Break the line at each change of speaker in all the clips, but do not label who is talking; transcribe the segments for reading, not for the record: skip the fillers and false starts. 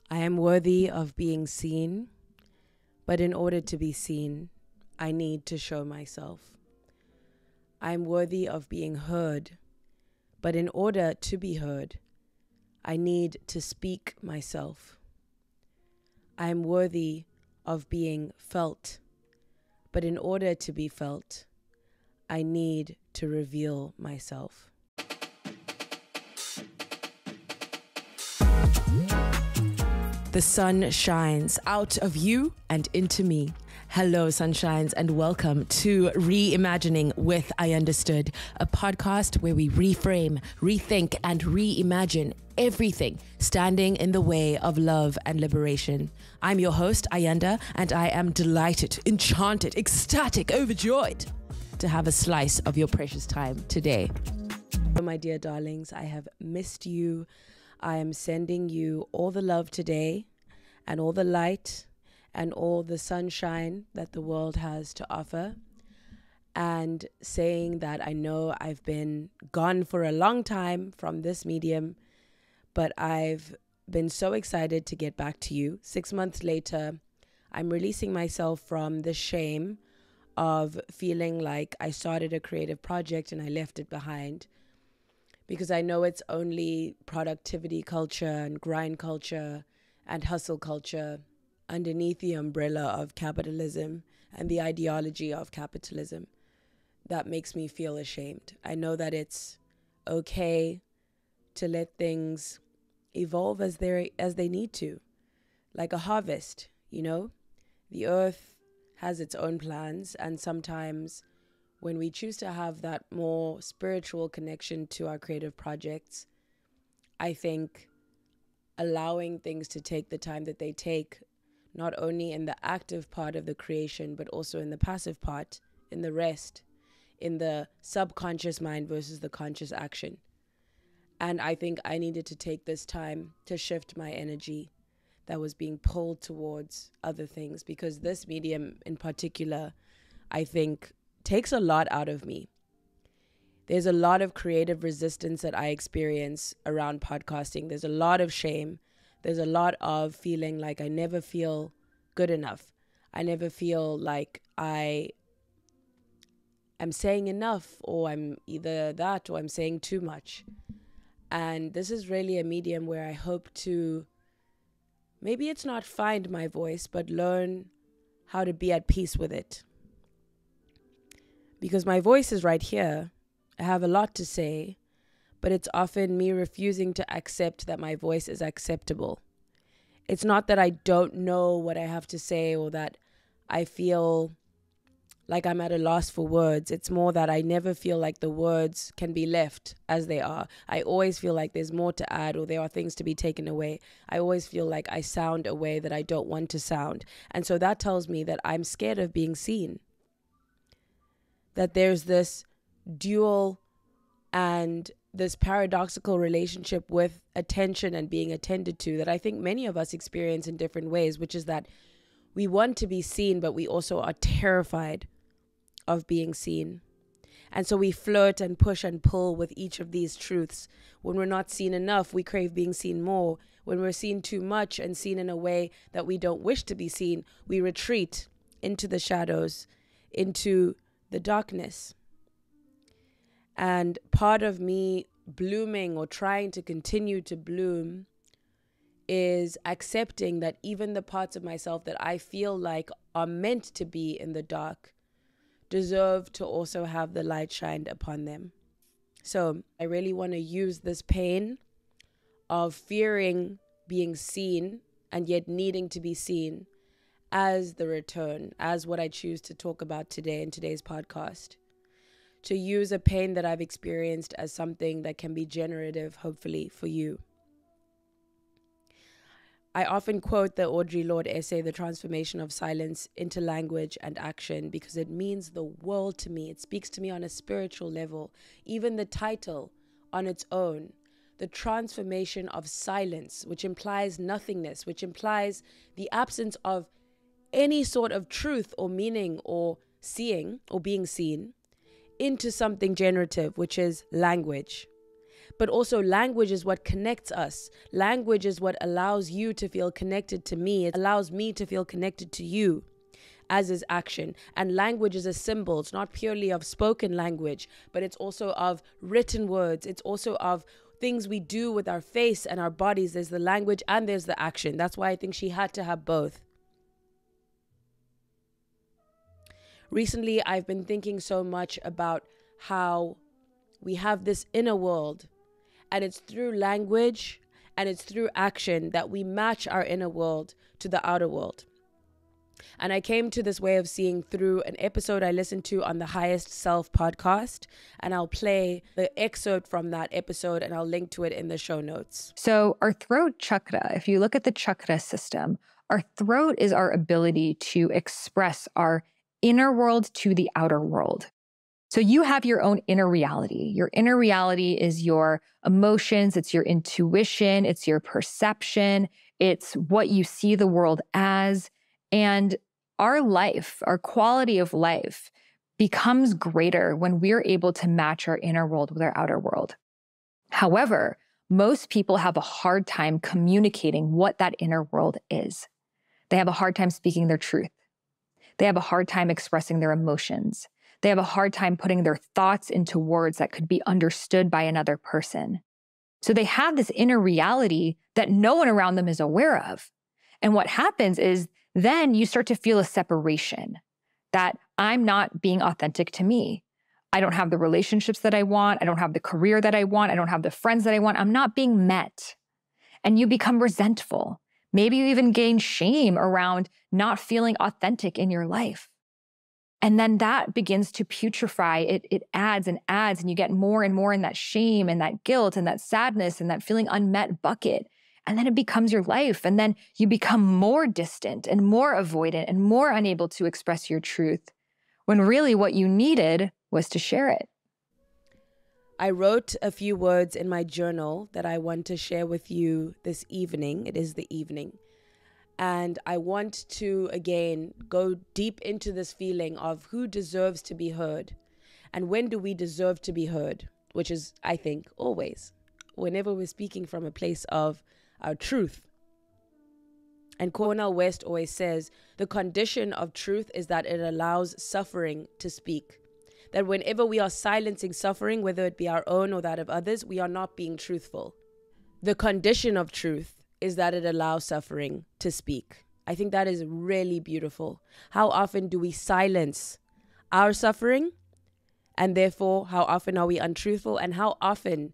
I am worthy of being seen, but in order to be seen, I need to show myself. I am worthy of being heard, but in order to be heard, I need to speak myself. I am worthy of being felt, but in order to be felt, I need to reveal myself. The sun shines out of you and into me. Hello, sunshines, and welcome to Reimagining with AyandaStood, a podcast where we reframe, rethink, and reimagine everything standing in the way of love and liberation. I'm your host, Ayanda, and I am delighted, enchanted, ecstatic, overjoyed to have a slice of your precious time today. My dear darlings, I have missed you. I am sending you all the love today and all the light and all the sunshine that the world has to offer, and saying that I know I've been gone for a long time from this medium, but I've been so excited to get back to you. 6 months later, I'm releasing myself from the shame of feeling like I started a creative project and I left it behind, because I know it's only productivity culture and grind culture and hustle culture underneath the umbrella of capitalism and the ideology of capitalism that makes me feel ashamed. I know that it's okay to let things evolve as they need to, like a harvest, you know? The earth has its own plans, and sometimes when we choose to have that more spiritual connection to our creative projects, I think allowing things to take the time that they take, not only in the active part of the creation, but also in the passive part, in the rest, in the subconscious mind versus the conscious action. And I think I needed to take this time to shift my energy that was being pulled towards other things, because this medium in particular, I think, takes a lot out of me. There's a lot of creative resistance that I experience around podcasting. There's a lot of shame. There's a lot of feeling like I never feel good enough. I never feel like I am saying enough, or I'm either that or I'm saying too much. And this is really a medium where I hope to, maybe it's not find my voice, but learn how to be at peace with it. Because my voice is right here. I have a lot to say, but it's often me refusing to accept that my voice is acceptable. It's not that I don't know what I have to say or that I feel like I'm at a loss for words. It's more that I never feel like the words can be left as they are. I always feel like there's more to add, or there are things to be taken away. I always feel like I sound a way that I don't want to sound. And so that tells me that I'm scared of being seen. That there's this dual and this paradoxical relationship with attention and being attended to that I think many of us experience in different ways, which is that we want to be seen, but we also are terrified of being seen. And so we flirt and push and pull with each of these truths. When we're not seen enough, we crave being seen more. When we're seen too much and seen in a way that we don't wish to be seen, we retreat into the shadows, into the darkness. And part of me blooming or trying to continue to bloom is accepting that even the parts of myself that I feel like are meant to be in the dark deserve to also have the light shined upon them. So I really want to use this pain of fearing being seen and yet needing to be seen as the return, as what I choose to talk about today in today's podcast. To use a pain that I've experienced as something that can be generative, hopefully, for you. I often quote the Audre Lorde essay, The Transformation of Silence into Language and Action, because it means the world to me. It speaks to me on a spiritual level. Even the title on its own, The Transformation of Silence, which implies nothingness, which implies the absence of any sort of truth or meaning or seeing or being seen, into something generative, which is language. But also language is what connects us. Language is what allows you to feel connected to me. It allows me to feel connected to you, as is action. And language is a symbol. It's not purely of spoken language, but it's also of written words. It's also of things we do with our face and our bodies. There's the language and there's the action. That's why I think she had to have both. Recently, I've been thinking so much about how we have this inner world, and it's through language and it's through action that we match our inner world to the outer world. And I came to this way of seeing through an episode I listened to on the Highest Self podcast, and I'll play the excerpt from that episode and I'll link to it in the show notes.
So our throat chakra, if you look at the chakra system, our throat is our ability to express our inner world to the outer world. So you have your own inner reality. Your inner reality is your emotions, it's your intuition, it's your perception, it's what you see the world as. And our life, our quality of life becomes greater when we're able to match our inner world with our outer world. However, most people have a hard time communicating what that inner world is. They have a hard time speaking their truth. They have a hard time expressing their emotions. They have a hard time putting their thoughts into words that could be understood by another person. So they have this inner reality that no one around them is aware of. And what happens is then you start to feel a separation, that I'm not being authentic to me. I don't have the relationships that I want. I don't have the career that I want. I don't have the friends that I want. I'm not being met. And you become resentful. Maybe you even gain shame around not feeling authentic in your life. And then that begins to putrefy. It adds, and you get more and more in that shame and that guilt and that sadness and that feeling unmet bucket. And then it becomes your life. And then you become more distant and more avoidant and more unable to express your truth, when really what you needed was to share it.
I wrote a few words in my journal that I want to share with you this evening. It is the evening. And I want to, again, go deep into this feeling of who deserves to be heard. And when do we deserve to be heard? Which is, I think, always, whenever we're speaking from a place of our truth. And Cornel West always says, the condition of truth is that it allows suffering to speak. That whenever we are silencing suffering, whether it be our own or that of others, we are not being truthful. The condition of truth is that it allows suffering to speak. I think that is really beautiful. How often do we silence our suffering? And therefore, how often are we untruthful? And how often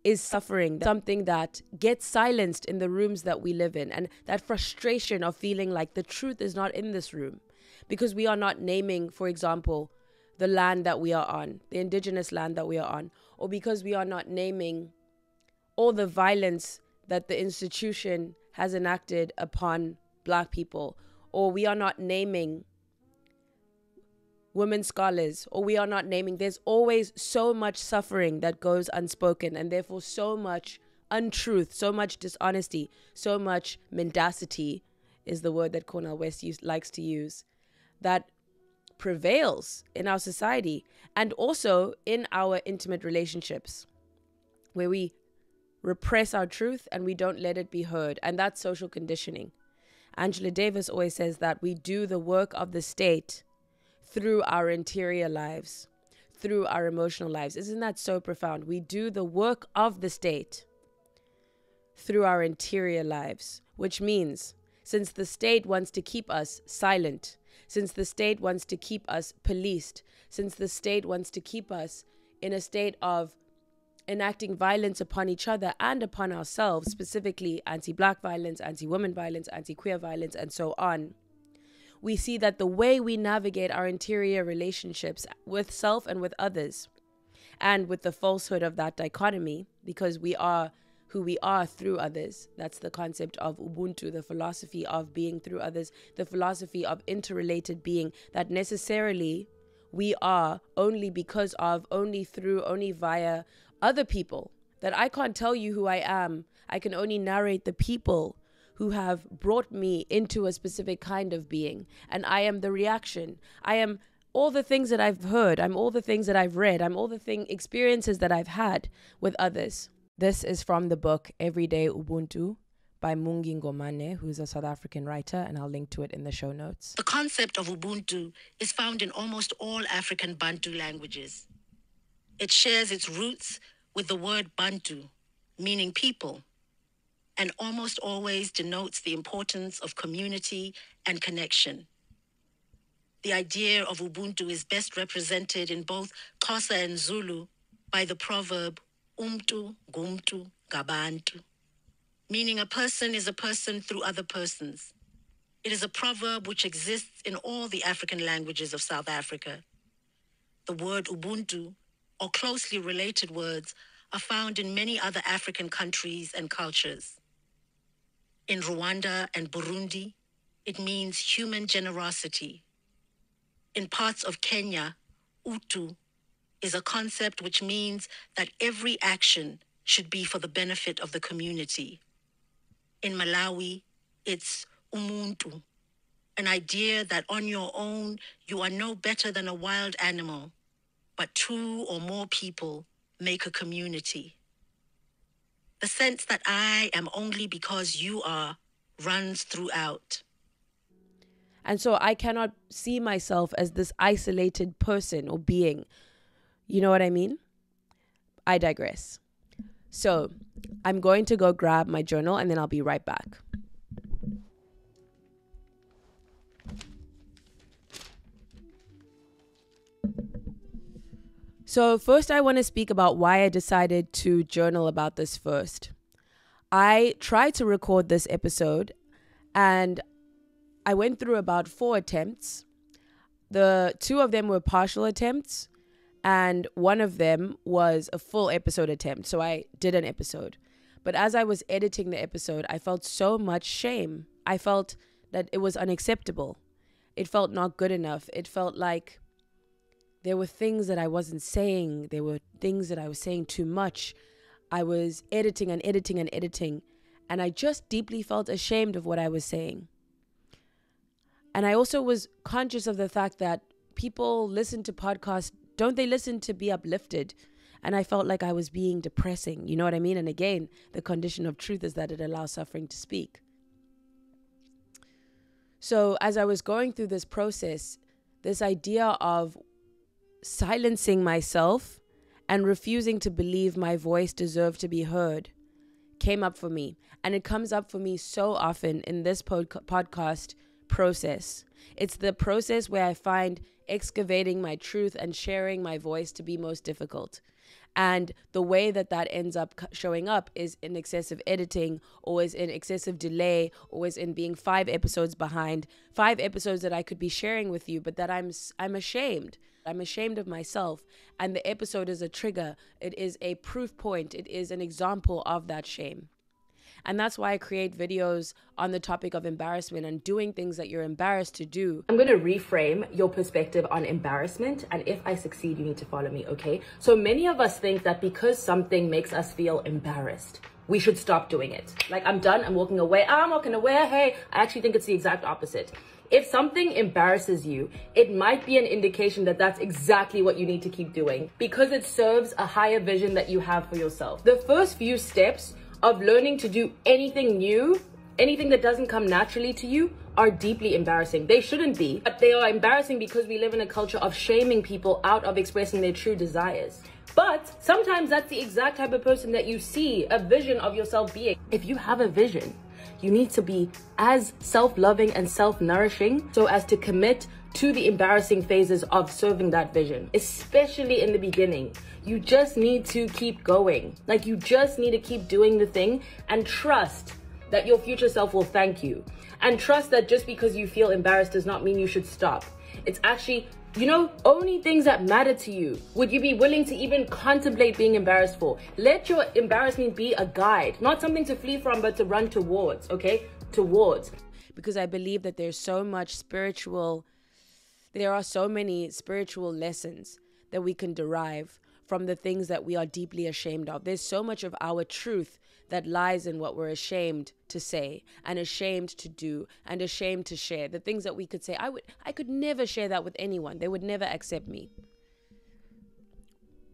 is suffering something that gets silenced in the rooms that we live in? And that frustration of feeling like the truth is not in this room because we are not naming, for example, the land that we are on, the indigenous land that we are on, or because we are not naming all the violence that the institution has enacted upon Black people, or we are not naming women scholars, or we are not naming, there's always so much suffering that goes unspoken, and therefore so much untruth, so much dishonesty, so much mendacity is the word that Cornel West likes to use, that prevails in our society and also in our intimate relationships, where we repress our truth and we don't let it be heard. And that's social conditioning. Angela Davis always says that we do the work of the state through our interior lives, through our emotional lives. Isn't that so profound? We do the work of the state through our interior lives, which means since the state wants to keep us silent, since the state wants to keep us policed, since the state wants to keep us in a state of enacting violence upon each other and upon ourselves, specifically anti-Black violence, anti-women violence, anti-queer violence, and so on, we see that the way we navigate our interior relationships with self and with others, and with the falsehood of that dichotomy, because we are who we are through others. That's the concept of Ubuntu, the philosophy of being through others, the philosophy of interrelated being, that necessarily we are only because of, only through, only via other people. That I can't tell you who I am. I can only narrate the people who have brought me into a specific kind of being. And I am the reaction. I am all the things that I've heard. I'm all the things that I've read. I'm all the experiences that I've had with others. This is from the book Everyday Ubuntu by Mungi Ngomane, who's a South African writer, and I'll link to it in the show notes.
The concept of Ubuntu is found in almost all African Bantu languages. It shares its roots with the word Bantu, meaning people, and almost always denotes the importance of community and connection. The idea of Ubuntu is best represented in both Xhosa and Zulu by the proverb Umtu Gumtu Gabantu, meaning a person is a person through other persons. It is a proverb which exists in all the African languages of South Africa. The word Ubuntu, or closely related words, are found in many other African countries and cultures. In Rwanda and Burundi, it means human generosity. In parts of Kenya, Utu is a concept which means that every action should be for the benefit of the community. In Malawi, it's Umuntu, an idea that on your own you are no better than a wild animal, but two or more people make a community. The sense that I am only because you are runs throughout.
And so I cannot see myself as this isolated person or being. You know what I mean? I digress. So I'm going to go grab my journal and then I'll be right back. So first I want to speak about why I decided to journal about this first. I tried to record this episode and I went through about 4 attempts. The 2 of them were partial attempts and one of them was a full episode attempt. So I did an episode. But as I was editing the episode, I felt so much shame. I felt that it was unacceptable. It felt not good enough. It felt like there were things that I wasn't saying. There were things that I was saying too much. I was editing and editing and editing. And I just deeply felt ashamed of what I was saying. And I also was conscious of the fact that people listen to podcasts, don't they listen to be uplifted? And I felt like I was being depressing. You know what I mean? And again, the condition of truth is that it allows suffering to speak. So as I was going through this process, this idea of silencing myself and refusing to believe my voice deserved to be heard came up for me. And it comes up for me so often in this podcast process. It's the process where I find excavating my truth and sharing my voice to be most difficult. And the way that that ends up showing up is in excessive editing, or is in excessive delay, or is in being 5 episodes behind, 5 episodes that I could be sharing with you, but that I'm ashamed. I'm ashamed of myself. And the episode is a trigger. It is a proof point. It is an example of that shame. And that's why I create videos on the topic of embarrassment and doing things that you're embarrassed to do. I'm going to reframe your perspective on embarrassment. And if I succeed, you need to follow me, okay? So many of us think that because something makes us feel embarrassed, we should stop doing it. Like, I'm done, I'm walking away. I'm walking away. Hey, I actually think it's the exact opposite. If something embarrasses you, it might be an indication that that's exactly what you need to keep doing, because it serves a higher vision that you have for yourself. The first few steps of learning to do anything new, anything that doesn't come naturally to you, are deeply embarrassing. They shouldn't be, but they are embarrassing because we live in a culture of shaming people out of expressing their true desires. But sometimes that's the exact type of person that you see a vision of yourself being. If you have a vision, you need to be as self-loving and self-nourishing so as to commit to the embarrassing phases of serving that vision, especially in the beginning. You just need to keep going. Like, you just need to keep doing the thing and trust that your future self will thank you. And trust that just because you feel embarrassed does not mean you should stop. It's actually, only things that matter to you would you be willing to even contemplate being embarrassed for. Let your embarrassment be a guide, not something to flee from, but to run towards, okay? Towards. Because I believe that there are so many spiritual lessons that we can derive from the things that we are deeply ashamed of. There's so much of our truth that lies in what we're ashamed to say and ashamed to do and ashamed to share. The things that we could say, I could never share that with anyone. They would never accept me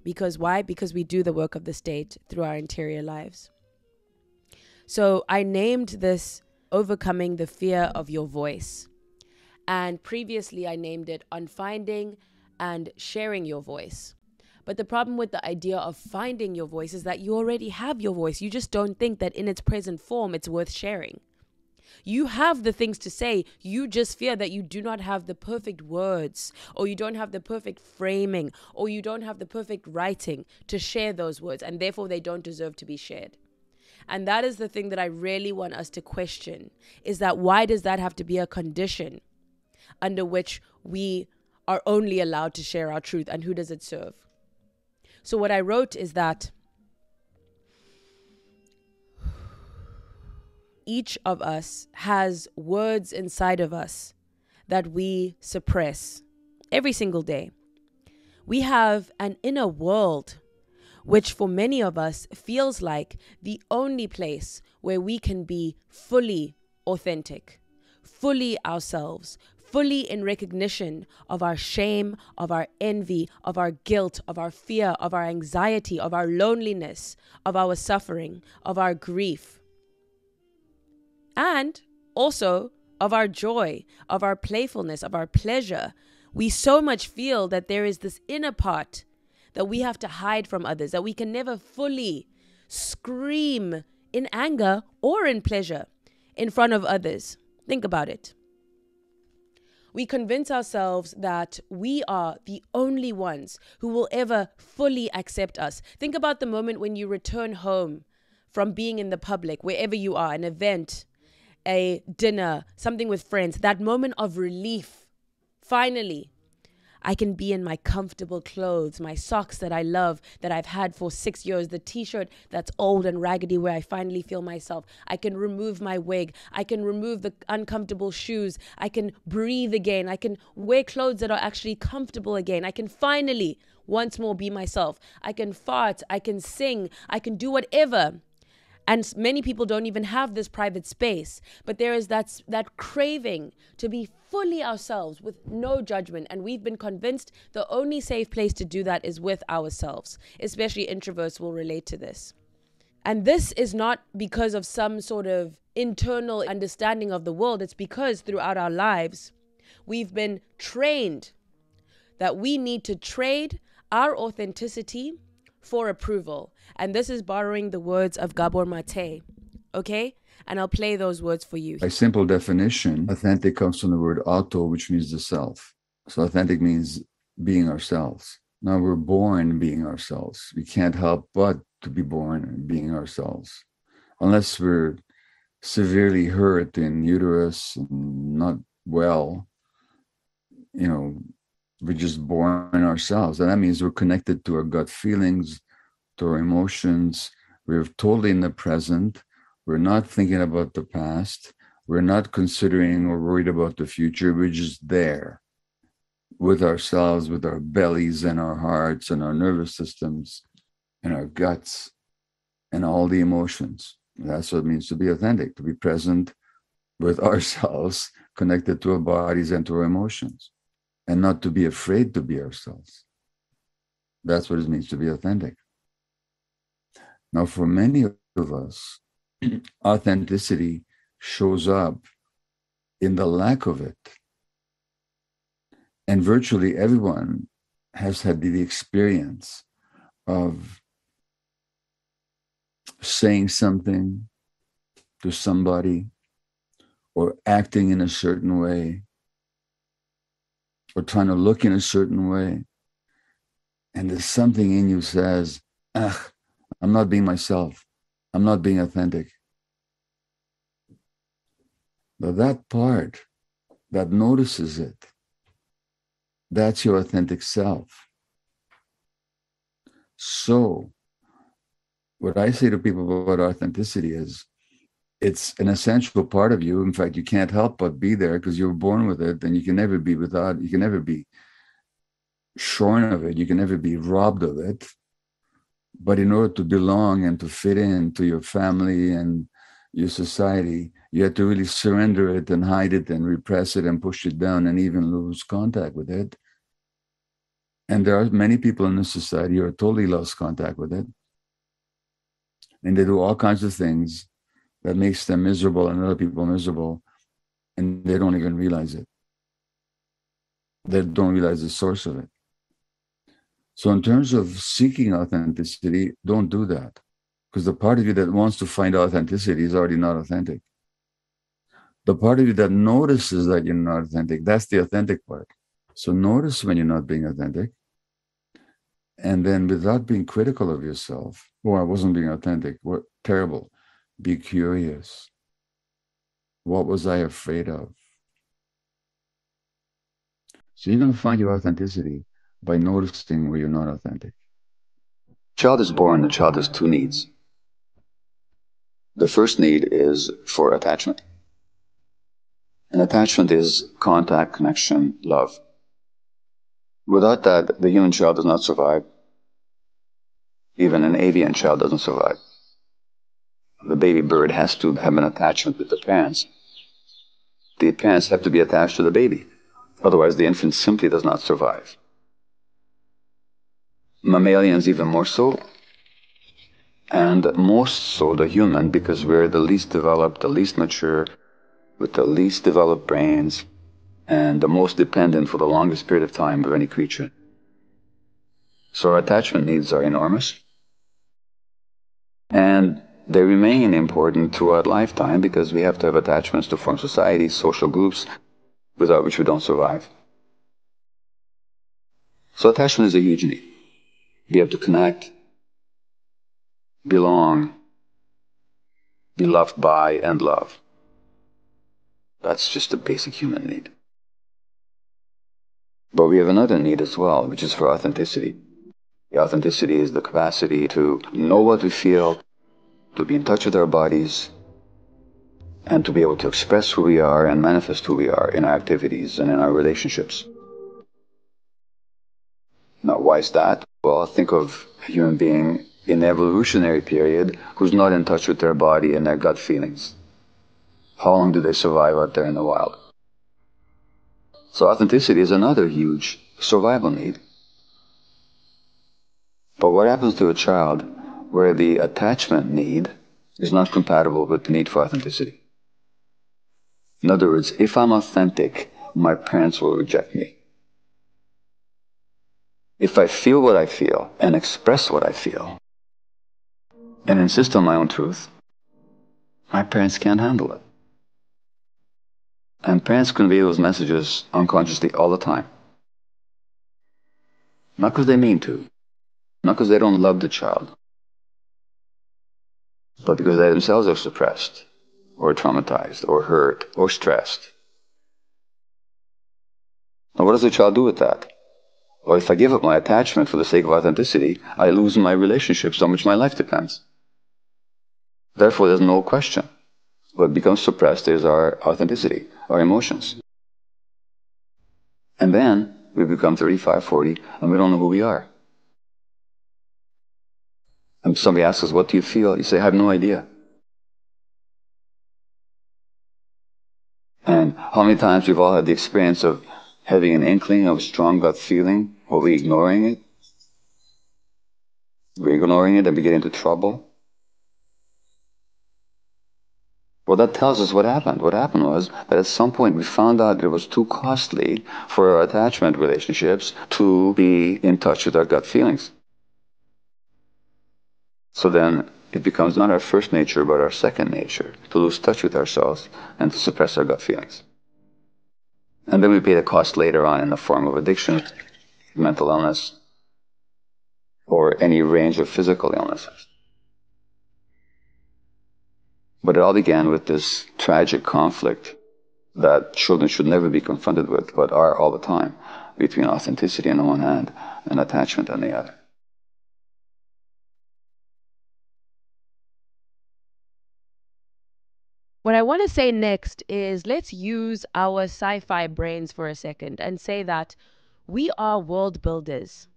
Because why? Because we do the work of the state through our interior lives. So I named this Overcoming the Fear of Your Voice. And previously I named it On Finding and Sharing Your Voice. But the problem with the idea of finding your voice is that you already have your voice. You just don't think that in its present form it's worth sharing. You have the things to say. You just fear that you do not have the perfect words, or you don't have the perfect framing, or you don't have the perfect writing to share those words, and therefore they don't deserve to be shared. And that is the thing that I really want us to question, is that why does that have to be a condition under which we are only allowed to share our truth, and who does it serve? So what I wrote is that each of us has words inside of us that we suppress every single day. We have an inner world, which for many of us feels like the only place where we can be fully authentic, fully ourselves, fully in recognition of our shame, of our envy, of our guilt, of our fear, of our anxiety, of our loneliness, of our suffering, of our grief, and also of our joy, of our playfulness, of our pleasure. We so much feel that there is this inner part that we have to hide from others, that we can never fully scream in anger or in pleasure in front of others. Think about it. We convince ourselves that we are the only ones who will ever fully accept us. Think about the moment when you return home from being in the public, wherever you are, an event, a dinner, something with friends, that moment of relief. Finally, I can be in my comfortable clothes, my socks that I love, that I've had for 6 years, the t-shirt that's old and raggedy where I finally feel myself. I can remove my wig. I can remove the uncomfortable shoes. I can breathe again. I can wear clothes that are actually comfortable again. I can finally once more be myself. I can fart. I can sing. I can do whatever. And many people don't even have this private space. But there is that craving to be fully ourselves with no judgment. And we've been convinced the only safe place to do that is with ourselves. Especially introverts will relate to this. And this is not because of some sort of internal understanding of the world. It's because throughout our lives, we've been trained that we need to trade our authenticity for approval. And this is borrowing the words of Gabor Mate, okay? And I'll play those words for you.
By simple definition, authentic comes from the word auto, which means the self. So authentic means being ourselves. Now we're born being ourselves. We can't help but to be born being ourselves. Unless we're severely hurt in uterus and not well, we're just born ourselves. And that means we're connected to our gut feelings, to our emotions. We're totally in the present. We're not thinking about the past. We're not considering or worried about the future. We're just there with ourselves, with our bellies and our hearts and our nervous systems and our guts and all the emotions. That's what it means to be authentic, to be present with ourselves, connected to our bodies and to our emotions, and not to be afraid to be ourselves. That's what it means to be authentic. Now, for many of us, authenticity shows up in the lack of it. And virtually everyone has had the experience of saying something to somebody or acting in a certain way or trying to look in a certain way. And there's something in you says, I'm not being myself. I'm not being authentic. But that part that notices it, that's your authentic self. So what I say to people about authenticity is it's an essential part of you. In fact, you can't help but be there because you were born with it, and you can never be without, you can never be shorn of it. You can never be robbed of it. But in order to belong and to fit in to your family and your society, you have to really surrender it and hide it and repress it and push it down and even lose contact with it. And there are many people in this society who are totally lost contact with it. And they do all kinds of things that makes them miserable and other people miserable, and they don't even realize it. They don't realize the source of it. So in terms of seeking authenticity, don't do that. Because the part of you that wants to find authenticity is already not authentic. The part of you that notices that you're not authentic, that's the authentic part. So notice when you're not being authentic. And then without being critical of yourself, oh, I wasn't being authentic, what terrible. Be curious. What was I afraid of? So you're going to find your authenticity by noticing where you're not authentic. Child is born, the child has two needs. The first need is for attachment. And attachment is contact, connection, love. Without that, the human child does not survive. Even an avian child doesn't survive. The baby bird has to have an attachment with the parents. The parents have to be attached to the baby. Otherwise, the infant simply does not survive. Mammalians even more so, and most so the human, because we're the least developed, the least mature, with the least developed brains, and the most dependent for the longest period of time of any creature. So our attachment needs are enormous, and they remain important throughout lifetime because we have to have attachments to form societies, social groups, without which we don't survive. So attachment is a huge need. We have to connect, belong, be loved by, and love. That's just a basic human need. But we have another need as well, which is for authenticity. The authenticity is the capacity to know what we feel, to be in touch with our bodies, and to be able to express who we are and manifest who we are in our activities and in our relationships. Now, why is that? Well, think of a human being in the evolutionary period who's not in touch with their body and their gut feelings. How long do they survive out there in the wild? So authenticity is another huge survival need. But what happens to a child where the attachment need is not compatible with the need for authenticity? In other words, if I'm authentic, my parents will reject me. If I feel what I feel and express what I feel and insist on my own truth, my parents can't handle it. And parents convey those messages unconsciously all the time. Not because they mean to, not because they don't love the child, but because they themselves are suppressed, or traumatized, or hurt, or stressed. Now what does the child do with that? Well, if I give up my attachment for the sake of authenticity, I lose my relationships on which my life depends. Therefore, there's no question. What becomes suppressed is our authenticity, our emotions. And then we become 35, 40, and we don't know who we are. And somebody asks us, what do you feel? You say, I have no idea. And how many times we've all had the experience of having an inkling of a strong gut feeling, or we ignoring it? We're ignoring it and we get into trouble. Well, that tells us what happened. What happened was that at some point we found out it was too costly for our attachment relationships to be in touch with our gut feelings. So then it becomes not our first nature, but our second nature to lose touch with ourselves and to suppress our gut feelings. And then we pay the cost later on in the form of addiction, mental illness, or any range of physical illnesses. But it all began with this tragic conflict that children should never be confronted with, but are all the time, between authenticity on the one hand and attachment on the other.
What I want to say next is let's use our sci-fi brains for a second and say that we are world builders.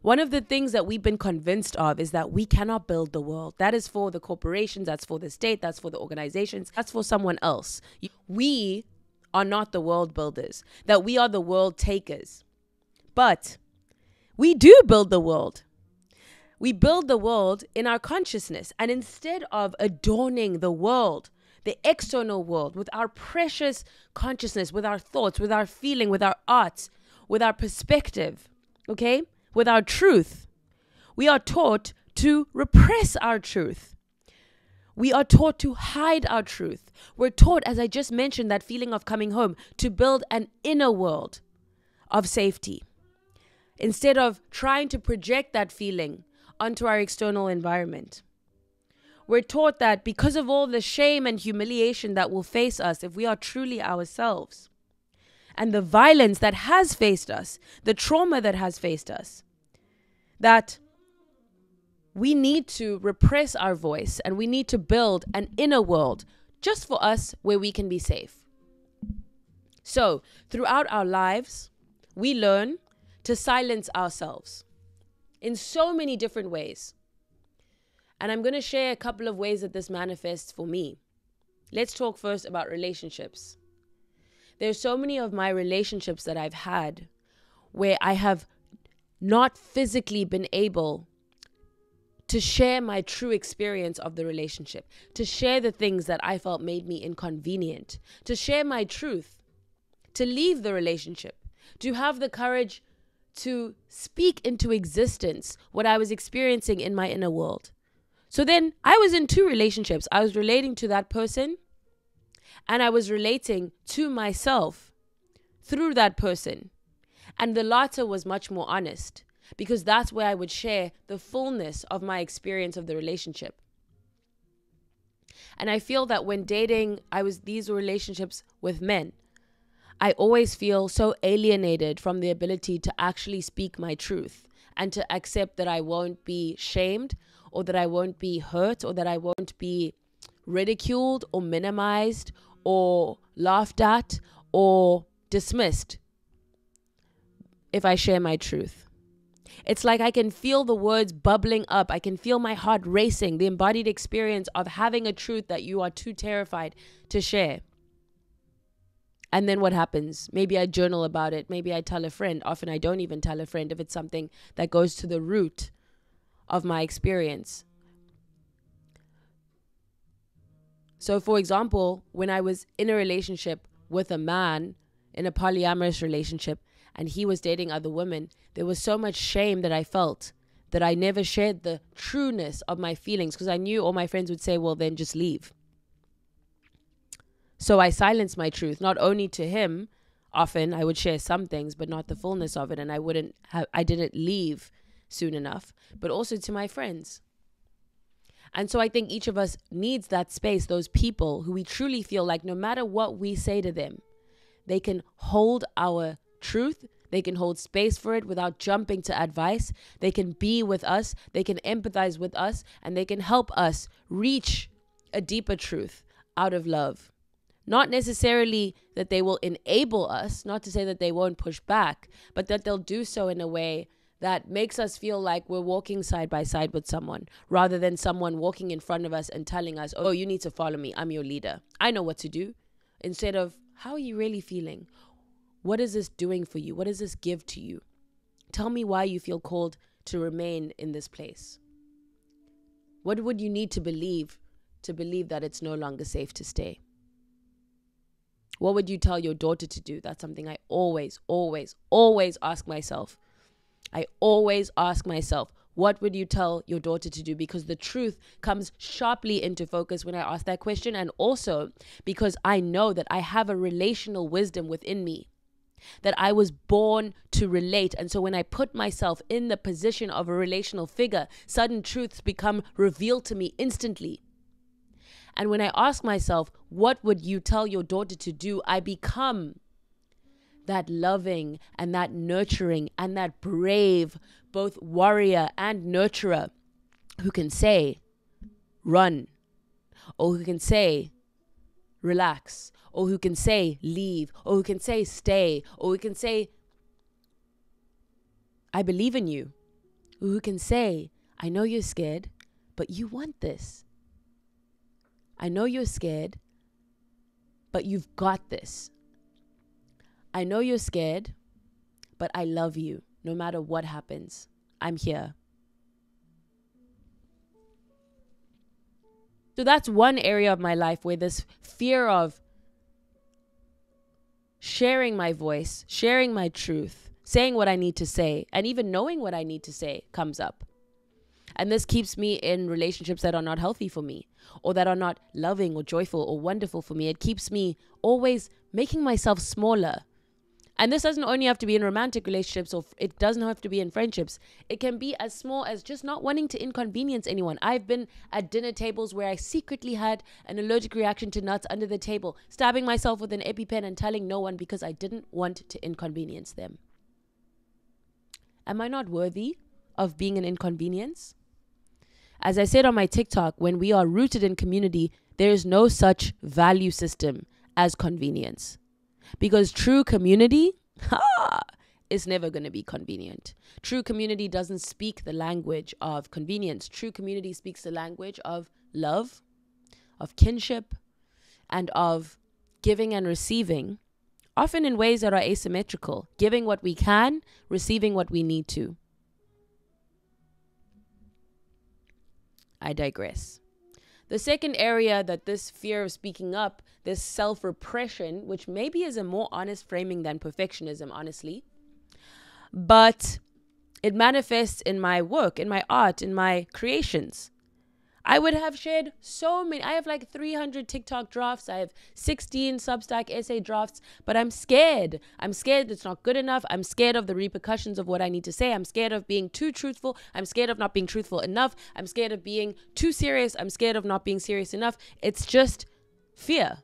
One of the things that we've been convinced of is that we cannot build the world. That is for the corporations, that's for the state, that's for the organizations, that's for someone else. We are not the world builders, that we are the world takers. But We do build the world. We build the world in our consciousness. And instead of adorning the world, the external world, with our precious consciousness, with our thoughts, with our feeling, with our arts, with our perspective, okay, with our truth, we are taught to repress our truth. We are taught to hide our truth. We're taught, as I just mentioned, that feeling of coming home, to build an inner world of safety, instead of trying to project that feeling onto our external environment. We're taught that because of all the shame and humiliation that will face us if we are truly ourselves, and the violence that has faced us, the trauma that has faced us, that we need to repress our voice and we need to build an inner world just for us where we can be safe. So, throughout our lives, we learn to silence ourselves in so many different ways. And I'm going to share a couple of ways that this manifests for me. Let's talk first about relationships. There's so many of my relationships that I've had where I have not physically been able to share my true experience of the relationship, to share the things that I felt made me inconvenient, to share my truth, to leave the relationship, to have the courage to speak into existence what I was experiencing in my inner world. So then I was in two relationships. I was relating to that person and I was relating to myself through that person. And the latter was much more honest, because that's where I would share the fullness of my experience of the relationship. And I feel that when dating, these were relationships with men. I always feel so alienated from the ability to actually speak my truth and to accept that I won't be shamed, or that I won't be hurt, or that I won't be ridiculed or minimized or laughed at or dismissed if I share my truth. It's like I can feel the words bubbling up. I can feel my heart racing, the embodied experience of having a truth that you are too terrified to share. And then what happens? Maybe I journal about it. Maybe I tell a friend. Often I don't even tell a friend if it's something that goes to the root of my experience. So, for example, when I was in a relationship with a man, in a polyamorous relationship, and he was dating other women, there was so much shame that I felt that I never shared the trueness of my feelings, because I knew all my friends would say, well, then just leave. So I silenced my truth, not only to him. Often I would share some things, but not the fullness of it. And I didn't leave soon enough, but also to my friends. And so I think each of us needs that space, those people who we truly feel like no matter what we say to them, they can hold our truth, they can hold space for it without jumping to advice, they can be with us, they can empathize with us, and they can help us reach a deeper truth out of love. Not necessarily that they will enable us, not to say that they won't push back, but that they'll do so in a way that makes us feel like we're walking side by side with someone, rather than someone walking in front of us and telling us, oh, you need to follow me, I'm your leader, I know what to do. Instead of, how are you really feeling? What is this doing for you? What does this give to you? Tell me why you feel called to remain in this place. What would you need to believe that it's no longer safe to stay? What would you tell your daughter to do? That's something I always, always, always ask myself. I always ask myself, what would you tell your daughter to do? Because the truth comes sharply into focus when I ask that question. And also because I know that I have a relational wisdom within me, that I was born to relate. And so when I put myself in the position of a relational figure, sudden truths become revealed to me instantly. And when I ask myself, what would you tell your daughter to do? I become that loving and that nurturing and that brave, both warrior and nurturer, who can say, run, or who can say, relax, or who can say, leave, or who can say, stay, or who can say, I believe in you, or who can say, I know you're scared, but you want this. I know you're scared, but you've got this. I know you're scared, but I love you. no matter what happens. I'm here. So that's one area of my life where this fear of sharing my voice, sharing my truth, saying what I need to say, and even knowing what I need to say comes up. And this keeps me in relationships that are not healthy for me, or that are not loving or joyful or wonderful for me. It keeps me always making myself smaller. And this doesn't only have to be in romantic relationships, or it doesn't have to be in friendships. It can be as small as just not wanting to inconvenience anyone. I've been at dinner tables where I secretly had an allergic reaction to nuts under the table, stabbing myself with an EpiPen and telling no one because I didn't want to inconvenience them. Am I not worthy of being an inconvenience? As I said on my TikTok, when we are rooted in community, there is no such value system as convenience. Because true community is never going to be convenient. True community doesn't speak the language of convenience. True community speaks the language of love, of kinship, and of giving and receiving, often in ways that are asymmetrical. Giving what we can, receiving what we need to. I digress. The second area that this fear of speaking up, this self-repression, which maybe is a more honest framing than perfectionism, honestly, but it manifests in my work, in my art, in my creations. I would have shared so many. I have like 300 TikTok drafts. I have 16 Substack essay drafts, but I'm scared. I'm scared it's not good enough. I'm scared of the repercussions of what I need to say. I'm scared of being too truthful. I'm scared of not being truthful enough. I'm scared of being too serious. I'm scared of not being serious enough. It's just fear.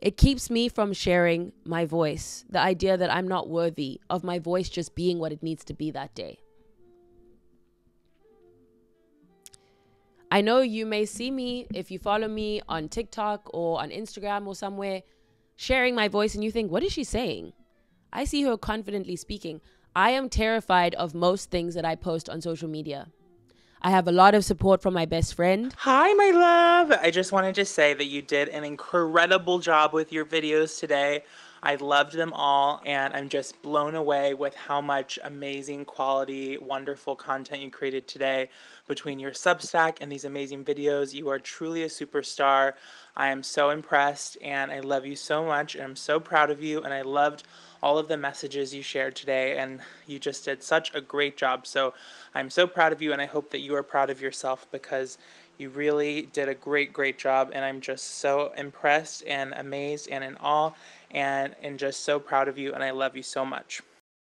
It keeps me from sharing my voice. The idea that I'm not worthy of my voice just being what it needs to be that day. I know you may see me, if you follow me on TikTok or on Instagram or somewhere, sharing my voice and you think, what is she saying? I see her confidently speaking. I am terrified of most things that I post on social media. I have a lot of support from my best friend.
Hi, my love. I just wanted to say that you did an incredible job with your videos today. I loved them all, and I'm just blown away with how much amazing quality, wonderful content you created today. Between your Substack and these amazing videos, you are truly a superstar. I am so impressed, and I love you so much, and I'm so proud of you, and I loved all of the messages you shared today, and you just did such a great job. So I'm so proud of you, and I hope that you are proud of yourself, because you really did a great job, and I'm just so impressed and amazed and in awe and just so proud of you, and I love you so much.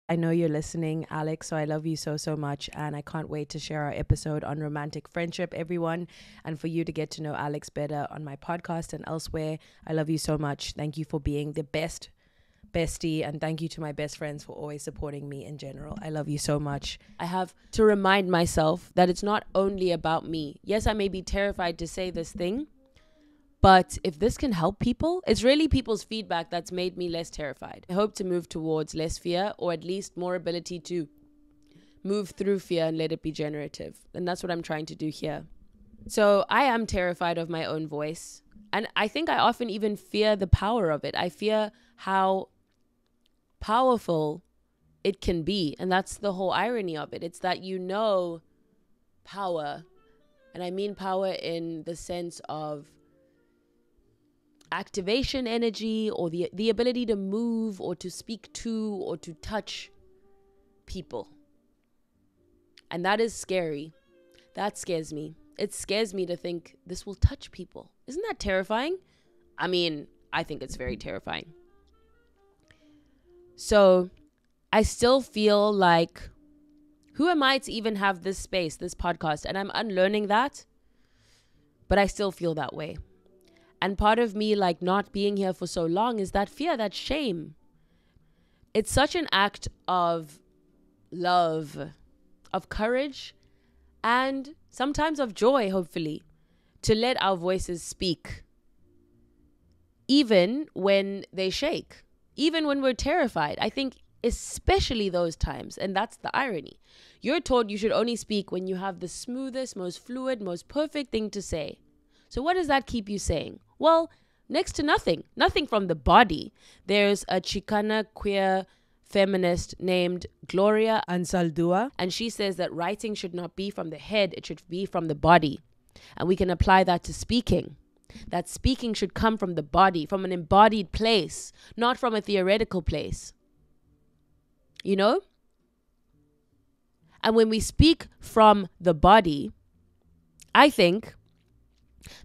I know you're listening, Alex, so I love you so much, and I can't wait to share our episode on romantic friendship, everyone, and for you to get to know Alex better on my podcast and elsewhere. I love you so much. Thank you for being the best bestie, and thank you to my best friends for always supporting me in general. I love you so much. I have to remind myself that it's not only about me. Yes, I may be terrified to say this thing, but if this can help people, it's really people's feedback that's made me less terrified. I hope to move towards less fear, or at least more ability to move through fear and let it be generative. And that's what I'm trying to do here. So I am terrified of my own voice. And I think I often even fear the power of it. I fear how powerful it can be. And that's the whole irony of it. It's that power. And I mean power in the sense of activation energy, or the ability to move or to speak to or to touch people. And that is scary. That scares me. It scares me to think this will touch people. Isn't that terrifying? I mean, I think it's very terrifying. So I still feel like, who am I to even have this space, this podcast? And I'm unlearning that, but I still feel that way. And part of me, like, not being here for so long is that fear, that shame. It's such an act of love, of courage, and sometimes of joy, hopefully, to let our voices speak. Even when they shake, even when we're terrified. I think especially those times, and that's the irony. You're told you should only speak when you have the smoothest, most fluid, most perfect thing to say. So what does that keep you saying? Well, next to nothing from the body. There's a Chicana queer feminist named Gloria Ansaldúa, and she says that writing should not be from the head, it should be from the body. And we can apply that to speaking. That speaking should come from the body, from an embodied place, not from a theoretical place. You know? And when we speak from the body, I think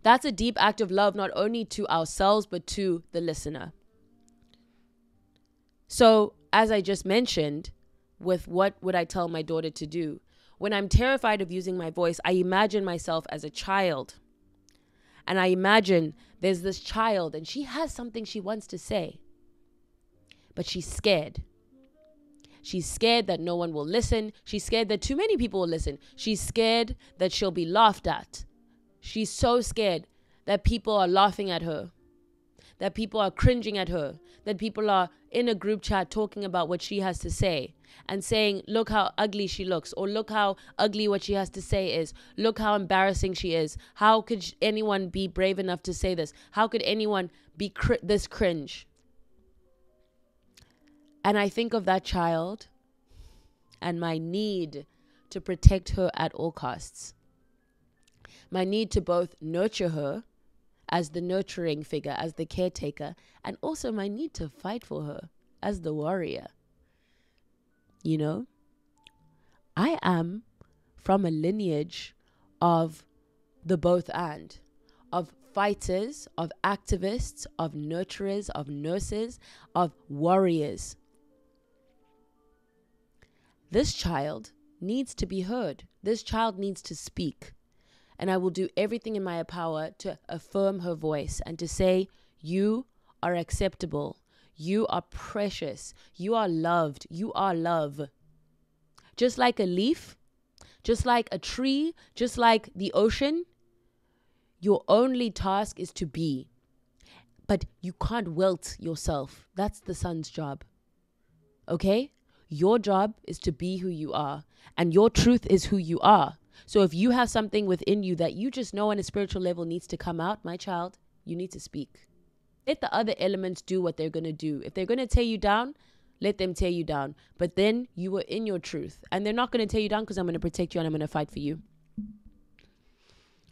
that's a deep act of love, not only to ourselves, but to the listener. So, as I just mentioned, with what would I tell my daughter to do? When I'm terrified of using my voice, I imagine myself as a child. And I imagine there's this child and she has something she wants to say, but she's scared. She's scared that no one will listen. She's scared that too many people will listen. She's scared that she'll be laughed at. She's so scared that people are laughing at her, that people are cringing at her, that people are in a group chat talking about what she has to say and saying, look how ugly she looks, or look how ugly what she has to say is. Look how embarrassing she is. How could anyone be brave enough to say this? How could anyone be this cringe? And I think of that child and my need to protect her at all costs. My need to both nurture her as the nurturing figure, as the caretaker, and also my need to fight for her as the warrior. You know, I am from a lineage of the both and, of fighters, of activists, of nurturers, of nurses, of warriors. This child needs to be heard. This child needs to speak. And I will do everything in my power to affirm her voice and to say, you are acceptable. You are precious. You are loved. You are love. Just like a leaf, just like a tree, just like the ocean, your only task is to be. But you can't wilt yourself. That's the sun's job. Okay? Your job is to be who you are. And your truth is who you are. So if you have something within you that you just know on a spiritual level needs to come out, my child, you need to speak. Let the other elements do what they're going to do. If they're going to tear you down, let them tear you down. But then you were in your truth. And they're not going to tear you down because I'm going to protect you and I'm going to fight for you.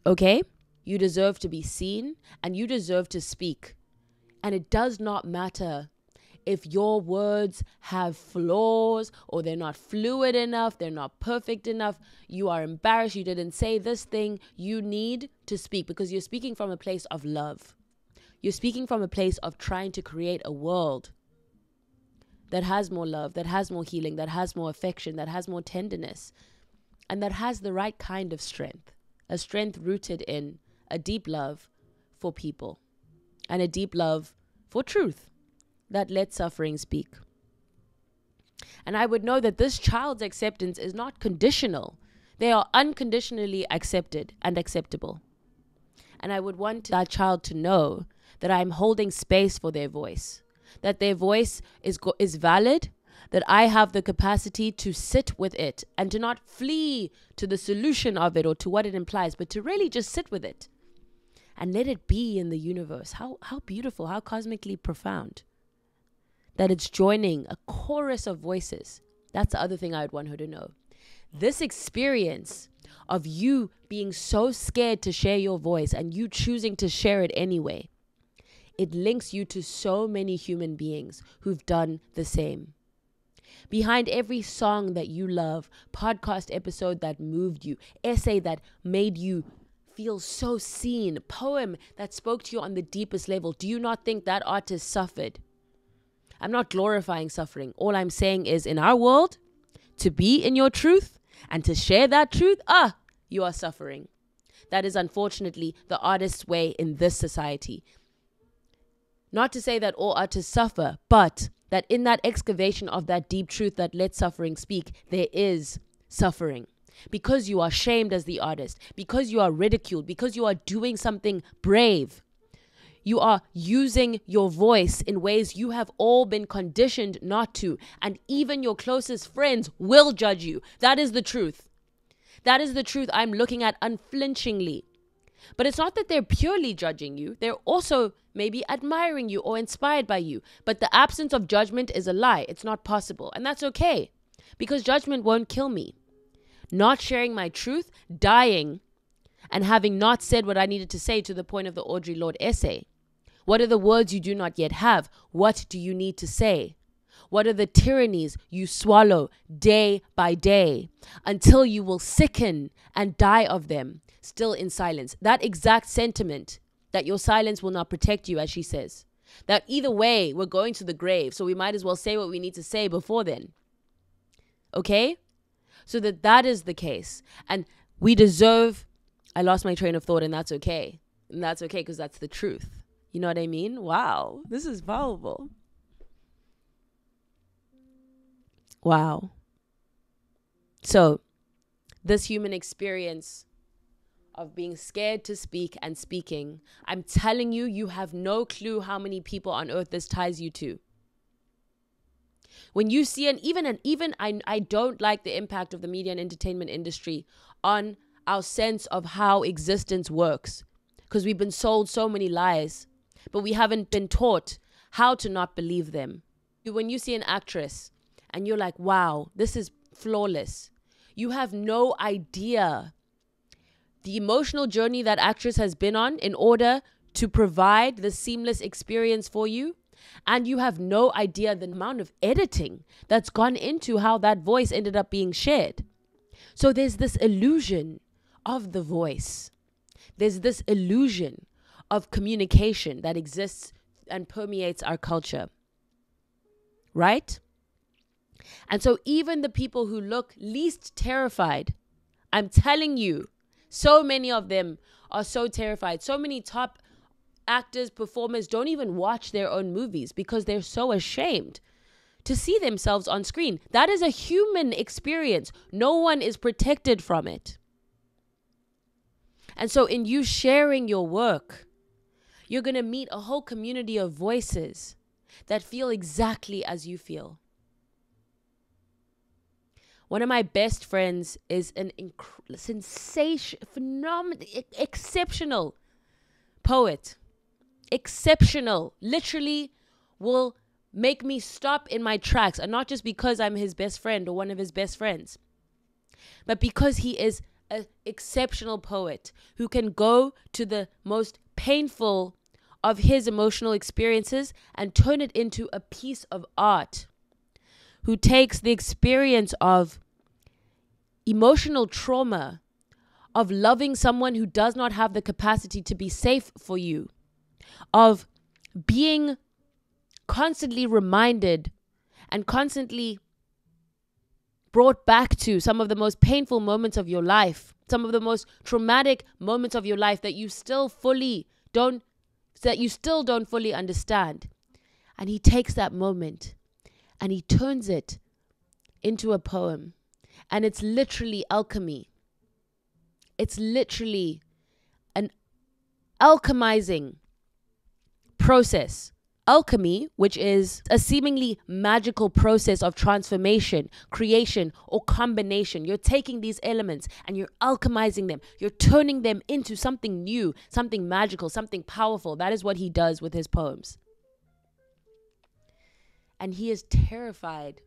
Okay? You deserve to be seen and you deserve to speak. And it does not matter if your words have flaws or they're not fluid enough, they're not perfect enough, you are embarrassed, you didn't say this thing, you need to speak because you're speaking from a place of love. You're speaking from a place of trying to create a world that has more love, that has more healing, that has more affection, that has more tenderness, and that has the right kind of strength. A strength rooted in a deep love for people and a deep love for truth that lets suffering speak. And I would know that this child's acceptance is not conditional. They are unconditionally accepted and acceptable. And I would want that child to know that I'm holding space for their voice, that their voice is valid, that I have the capacity to sit with it and to not flee to the solution of it or to what it implies, but to really just sit with it and let it be in the universe. How beautiful, how cosmically profound. That it's joining a chorus of voices. That's the other thing I would want her to know. This experience of you being so scared to share your voice and you choosing to share it anyway, it links you to so many human beings who've done the same. Behind every song that you love, podcast episode that moved you, essay that made you feel so seen, poem that spoke to you on the deepest level, do you not think that artist suffered? I'm not glorifying suffering. All I'm saying is in our world, to be in your truth and to share that truth, you are suffering. That is unfortunately the artist's way in this society. Not to say that all artists suffer, but that in that excavation of that deep truth that lets suffering speak, there is suffering. Because you are shamed as the artist, because you are ridiculed, because you are doing something brave. You are using your voice in ways you have all been conditioned not to. And even your closest friends will judge you. That is the truth. That is the truth I'm looking at unflinchingly. But it's not that they're purely judging you. They're also maybe admiring you or inspired by you. But the absence of judgment is a lie. It's not possible. And that's okay, because judgment won't kill me. Not sharing my truth, dying, and having not said what I needed to say, to the point of the Audre Lorde essay. What are the words you do not yet have? What do you need to say? What are the tyrannies you swallow day by day until you will sicken and die of them, still in silence? That exact sentiment, that your silence will not protect you, as she says. That either way, we're going to the grave, so we might as well say what we need to say before then. Okay? So that is the case. And we deserve... I lost my train of thought, and that's okay. And that's okay, because that's the truth. You know what I mean? Wow, this is powerful. Wow. So, this human experience of being scared to speak and speaking, I'm telling you, you have no clue how many people on earth this ties you to. When you see, I don't like the impact of the media and entertainment industry on our sense of how existence works, because we've been sold so many lies, but we haven't been taught how to not believe them. When you see an actress and you're like, wow, this is flawless, you have no idea the emotional journey that actress has been on in order to provide the seamless experience for you. And you have no idea the amount of editing that's gone into how that voice ended up being shared. So there's this illusion of the voice. There's this illusion of communication that exists and permeates our culture. Right? And so even the people who look least terrified, I'm telling you, so many of them are so terrified. So many top actors, performers don't even watch their own movies because they're so ashamed to see themselves on screen. That is a human experience. No one is protected from it. And so in you sharing your work, you're going to meet a whole community of voices that feel exactly as you feel. One of my best friends is an phenomenal, exceptional poet. Exceptional. Literally will make me stop in my tracks. And not just because I'm his best friend or one of his best friends, but because he is an exceptional poet who can go to the most painful of his emotional experiences and turn it into a piece of art. Who takes the experience of emotional trauma, of loving someone who does not have the capacity to be safe for you, of being constantly reminded and constantly brought back to some of the most painful moments of your life, some of the most traumatic moments of your life that you still don't fully understand. And he takes that moment and he turns it into a poem. And it's literally alchemy. It's literally an alchemizing process. Alchemy, which is a seemingly magical process of transformation, creation, or combination. You're taking these elements and you're alchemizing them. You're turning them into something new, something magical, something powerful. That is what he does with his poems. And he is terrified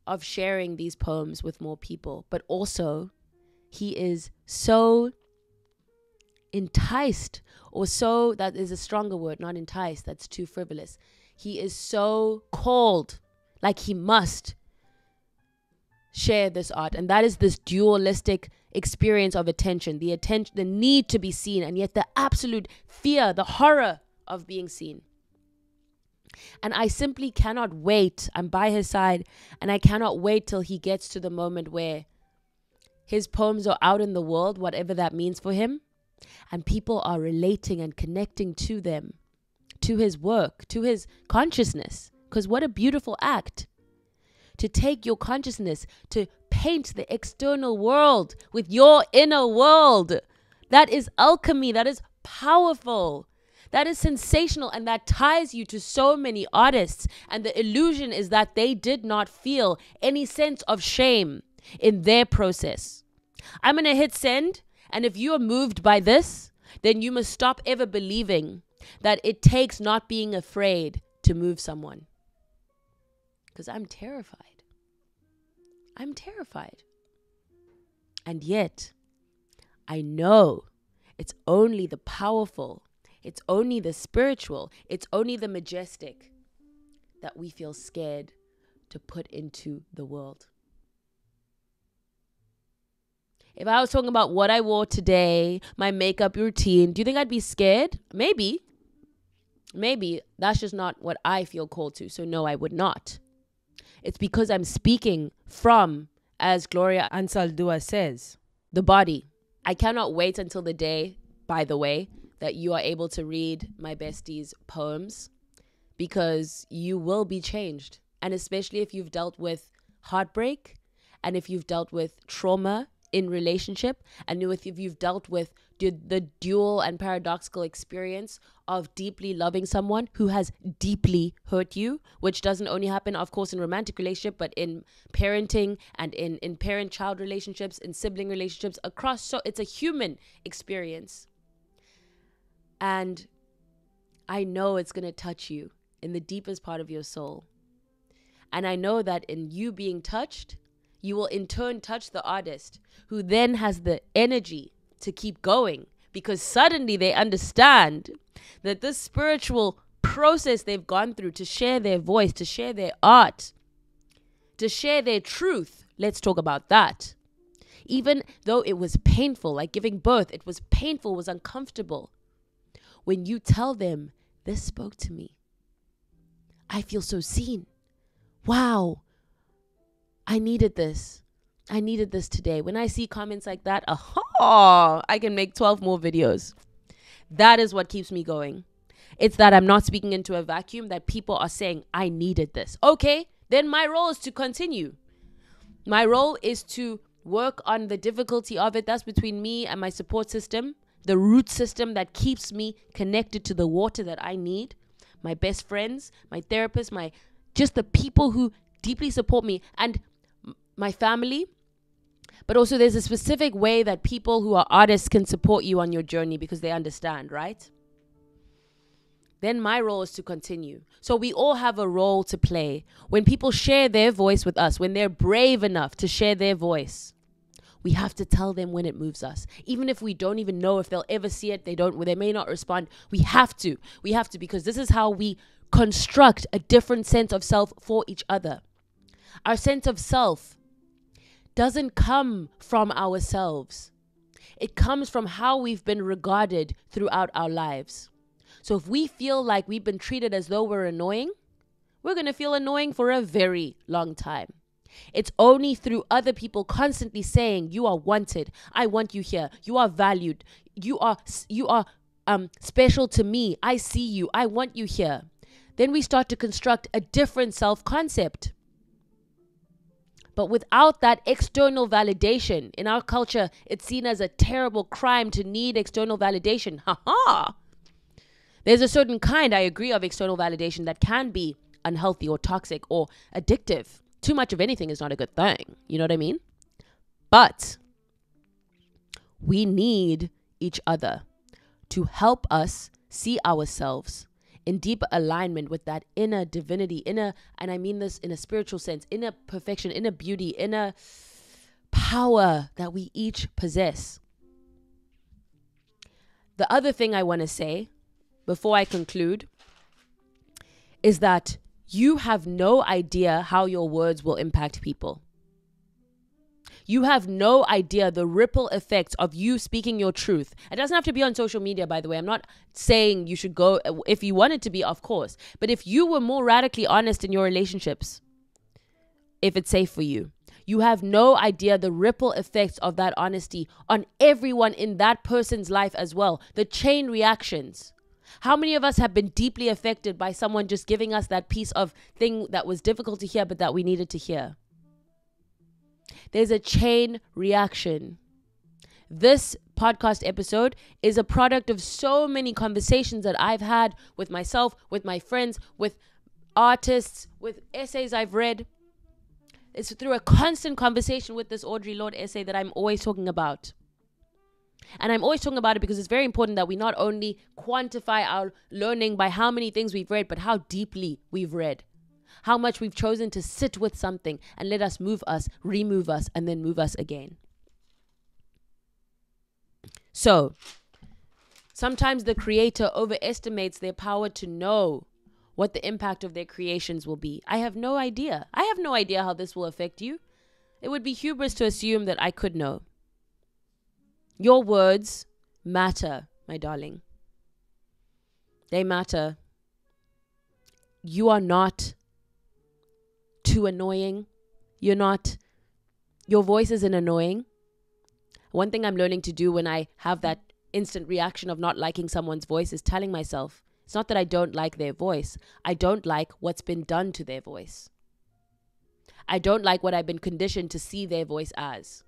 of sharing these poems with more people. But also, he is so enticed, or so, that is a stronger word, not enticed, that's too frivolous. He is so called, like he must share this art. And that is this dualistic experience of attention, the need to be seen, and yet the absolute fear, the horror of being seen. And I simply cannot wait. I'm by his side, and I cannot wait till he gets to the moment where his poems are out in the world, whatever that means for him, and people are relating and connecting to them, to his work, to his consciousness. Because what a beautiful act to take your consciousness, to paint the external world with your inner world. That is alchemy. That is powerful. That is sensational, and that ties you to so many artists. And the illusion is that they did not feel any sense of shame in their process. I'm going to hit send, And if you are moved by this, then you must stop ever believing that it takes not being afraid to move someone. Because I'm terrified. I'm terrified. And yet, I know it's only the powerful, it's only the spiritual, it's only the majestic that we feel scared to put into the world. If I was talking about what I wore today, my makeup routine, do you think I'd be scared? Maybe. Maybe. That's just not what I feel called to. So no, I would not. It's because I'm speaking from, as Gloria Ansaldúa says, the body. I cannot wait until the day, by the way, that you are able to read my bestie's poems, because you will be changed. And especially if you've dealt with heartbreak, and if you've dealt with trauma in relationship, and if you've dealt with the dual and paradoxical experience of deeply loving someone who has deeply hurt you, which doesn't only happen, of course, in romantic relationship, but in parenting and in parent-child relationships, in sibling relationships, across. So it's a human experience. And I know it's going to touch you in the deepest part of your soul. And I know that in you being touched, you will in turn touch the artist, who then has the energy to keep going, because suddenly they understand that this spiritual process they've gone through to share their voice, to share their art, to share their truth. Let's talk about that. Even though it was painful, like giving birth, it was painful, was uncomfortable. When you tell them, this spoke to me. I feel so seen. Wow. I needed this. I needed this today. When I see comments like that, I can make 12 more videos. That is what keeps me going. It's that I'm not speaking into a vacuum, that people are saying, I needed this. Okay, then my role is to continue. My role is to work on the difficulty of it. That's between me and my support system, the root system that keeps me connected to the water that I need. My best friends, my therapist, just the people who deeply support me, and my family. But also there's a specific way that people who are artists can support you on your journey, because they understand, right? Then my role is to continue. So we all have a role to play. When people share their voice with us, when they're brave enough to share their voice, we have to tell them when it moves us. Even if we don't even know if they'll ever see it, they may not respond. We have to, because this is how we construct a different sense of self for each other. Our sense of self doesn't come from ourselves. It comes from how we've been regarded throughout our lives. So if we feel like we've been treated as though we're annoying, we're going to feel annoying for a very long time. It's only through other people constantly saying, you are wanted. I want you here. You are valued. You are special to me. I see you. I want you here. Then we start to construct a different self-concept. But without that external validation, in our culture, it's seen as a terrible crime to need external validation. There's a certain kind, I agree, of external validation that can be unhealthy or toxic or addictive. Too much of anything is not a good thing. You know what I mean? But we need each other to help us see ourselves in deep alignment with that inner divinity, and I mean this in a spiritual sense, inner perfection, inner beauty, inner power that we each possess. The other thing I want to say before I conclude is that you have no idea how your words will impact people. You have no idea the ripple effects of you speaking your truth. It doesn't have to be on social media, by the way. I'm not saying you should go, if you want it to be, of course. But if you were more radically honest in your relationships, if it's safe for you, you have no idea the ripple effects of that honesty on everyone in that person's life as well. The chain reactions. How many of us have been deeply affected by someone just giving us that piece of thing that was difficult to hear, but that we needed to hear? There's a chain reaction. This podcast episode is a product of so many conversations that I've had with myself, with my friends, with artists, with essays I've read. It's through a constant conversation with this Audre Lorde essay that I'm always talking about. And I'm always talking about it because it's very important that we not only quantify our learning by how many things we've read, but how deeply we've read. How much we've chosen to sit with something and let us move us, remove us, and then move us again. So, sometimes the creator overestimates their power to know what the impact of their creations will be. I have no idea. I have no idea how this will affect you. It would be hubris to assume that I could know. Your words matter, my darling. They matter. You are not too annoying. Your voice isn't annoying. One thing I'm learning to do when I have that instant reaction of not liking someone's voice is telling myself, it's not that I don't like their voice. I don't like what's been done to their voice. I don't like what I've been conditioned to see their voice as.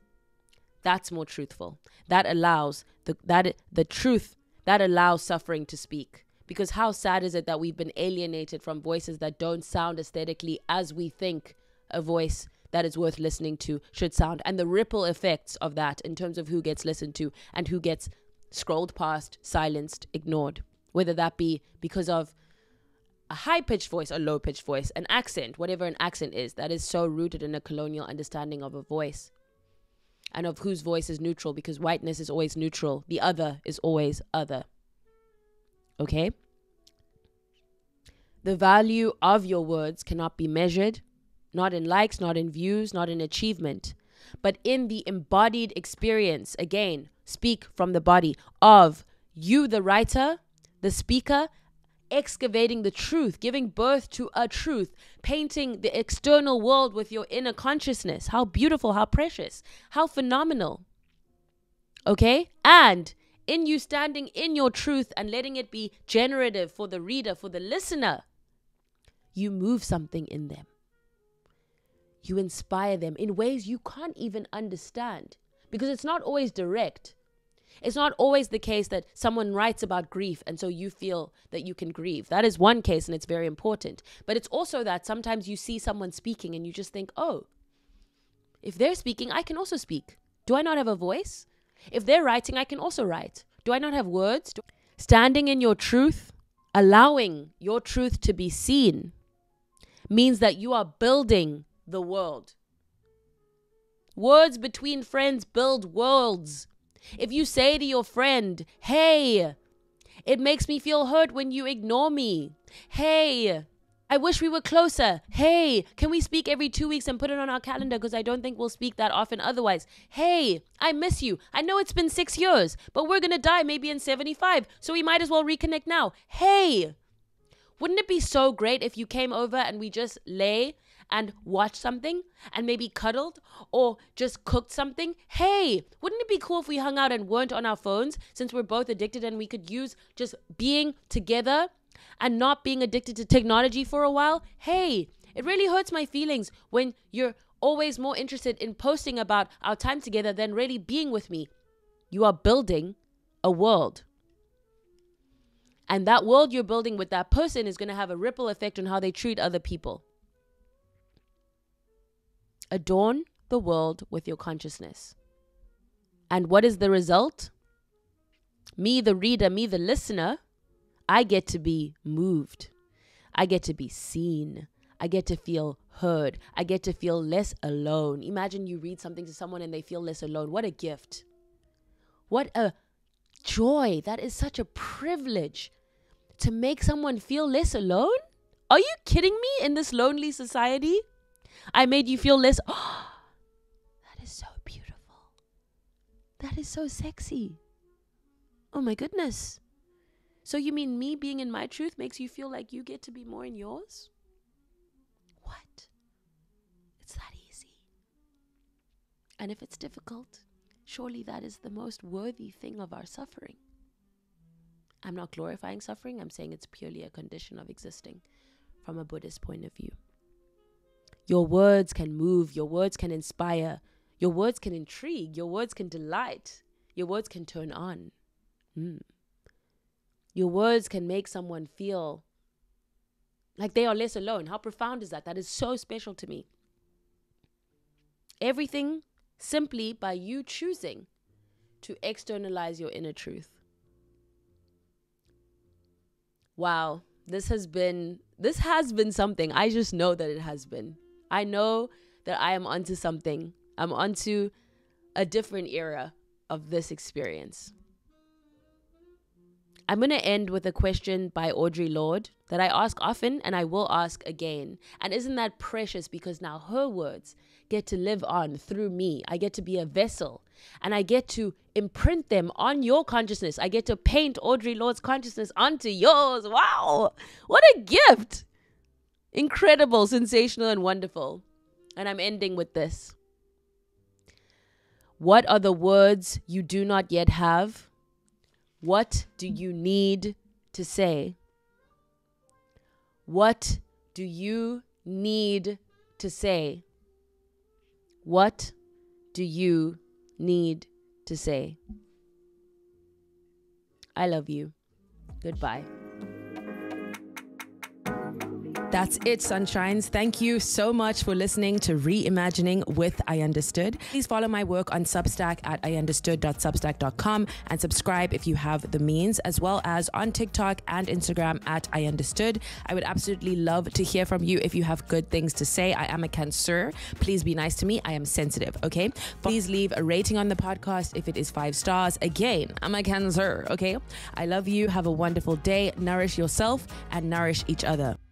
That's more truthful. That allows the truth, that allows suffering to speak. Because how sad is it that we've been alienated from voices that don't sound aesthetically as we think a voice that is worth listening to should sound. And the ripple effects of that in terms of who gets listened to and who gets scrolled past, silenced, ignored. Whether that be because of a high-pitched voice or low-pitched voice, an accent, whatever an accent is, that is so rooted in a colonial understanding of a voice. And of whose voice is neutral, because whiteness is always neutral. The other is always other. Okay? The value of your words cannot be measured, not in likes, not in views, not in achievement, but in the embodied experience, again, speak from the body, of you, the writer, the speaker, excavating the truth, giving birth to a truth, painting the external world with your inner consciousness. How beautiful, how precious, how phenomenal. Okay? And in you standing in your truth and letting it be generative for the reader, for the listener, you move something in them. You inspire them in ways you can't even understand, because it's not always direct. It's not always the case that someone writes about grief and so you feel that you can grieve. That is one case and it's very important. But it's also that sometimes you see someone speaking and you just think, oh, if they're speaking, I can also speak. Do I not have a voice? If they're writing, I can also write. Do I not have words? Standing in your truth, allowing your truth to be seen, means that you are building the world. Words between friends build worlds. If you say to your friend, hey, it makes me feel hurt when you ignore me. Hey, I wish we were closer. Hey, can we speak every 2 weeks and put it on our calendar because I don't think we'll speak that often otherwise. Hey, I miss you. I know it's been 6 years, but we're going to die maybe in 75, so we might as well reconnect now. Hey, wouldn't it be so great if you came over and we just lay and watched something and maybe cuddled or just cooked something? Hey, wouldn't it be cool if we hung out and weren't on our phones, since we're both addicted and we could use just being together and not being addicted to technology for a while? Hey, it really hurts my feelings when you're always more interested in posting about our time together than really being with me. You are building a world. And that world you're building with that person is going to have a ripple effect on how they treat other people. Adorn the world with your consciousness. And what is the result? Me, the reader, me, the listener, I get to be moved. I get to be seen. I get to feel heard. I get to feel less alone. Imagine you read something to someone and they feel less alone. What a gift. What a joy. That is such a privilege, to make someone feel less alone. Are you kidding me? In this lonely society, I made you feel less. Oh, that is so beautiful. That is so sexy. Oh my goodness. So you mean me being in my truth makes you feel like you get to be more in yours? What? It's that easy. And if it's difficult, surely that is the most worthy thing of our suffering. I'm not glorifying suffering. I'm saying it's purely a condition of existing from a Buddhist point of view. Your words can move. Your words can inspire. Your words can intrigue. Your words can delight. Your words can turn on. Your words can make someone feel like they are less alone. How profound is that? That is so special to me. Everything simply by you choosing to externalize your inner truth. Wow, this has been something. I just know that it has been. I know that I am onto something. I'm onto a different era of this experience. I'm going to end with a question by Audre Lorde that I ask often and I will ask again. And isn't that precious, because now her words get to live on through me. I get to be a vessel and I get to imprint them on your consciousness. I get to paint Audre Lorde's consciousness onto yours. Wow, what a gift. Incredible, sensational, and wonderful. And I'm ending with this. What are the words you do not yet have? What do you need to say? What do you need to say? What do you need to say? I love you. Goodbye. That's it, sunshines. Thank you so much for listening to Reimagining with AyandaStood. Please follow my work on Substack at ayandastood.substack.com and subscribe if you have the means, as well as on TikTok and Instagram at AyandaStood. I would absolutely love to hear from you if you have good things to say. I am a Cancer. Please be nice to me. I am sensitive, okay? Please leave a rating on the podcast if it is 5 stars. Again, I'm a Cancer, okay? I love you. Have a wonderful day. Nourish yourself and nourish each other.